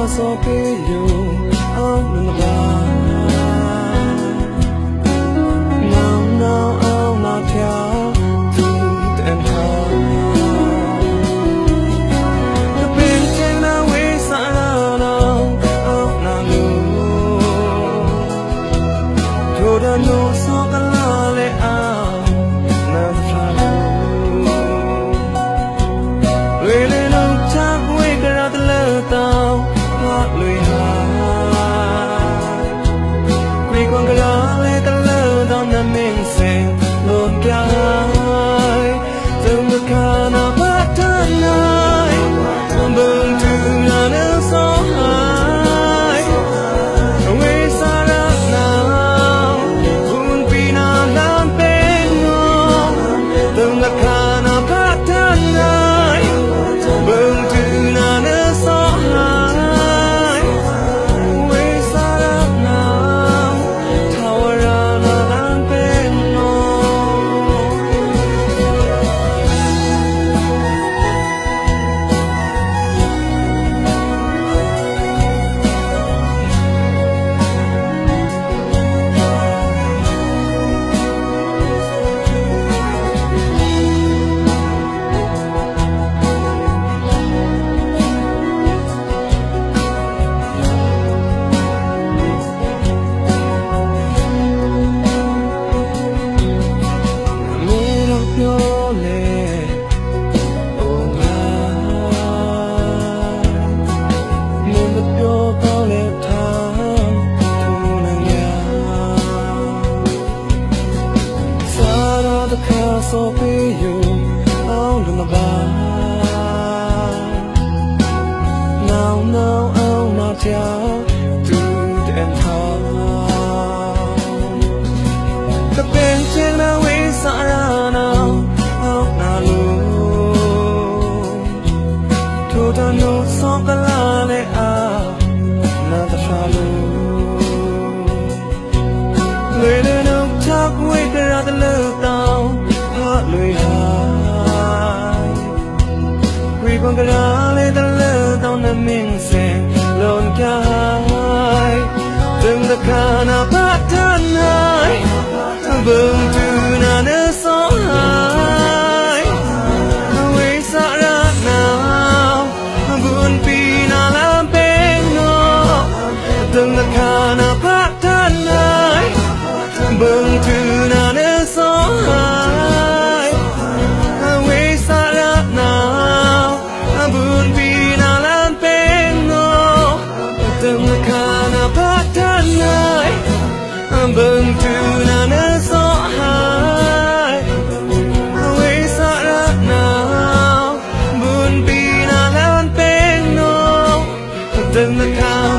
so be you on the bar. Now I'm not here to and the painting that we saw of Nalu to the no so calale out not follow really no time we got the letter what we have we con calale the letter on the main sing luôn cái từng được cả na bắt thân ai bừng từ là nước gió hai người xa đất nào buồn vì na làm bên ngô từng được cả na bắt thân ai bừng từ là nước gió hai người xa đất nào thao ra na làm bên ngô. So be you out in the bar. Now I'm not here to and the painting that we saw now out Nalu to the no so calale out not the follow really no talk we got the love down lười hai quy con cái lá lấy ta lơ tao nằm miếng sen lộn cả hai từng là cả na bắt thân hai bừng từ na nước gió hai quê xa ra nào buồn vì na làm bên ngô từng là cả na bắt thân hai bừng từ na nước gió hai buồn vì na làm bên ngô từng là cả na bắt thân ai bừng từ na nước gió hai quê xa ra nào buồn vì na làm bên ngô từng là cả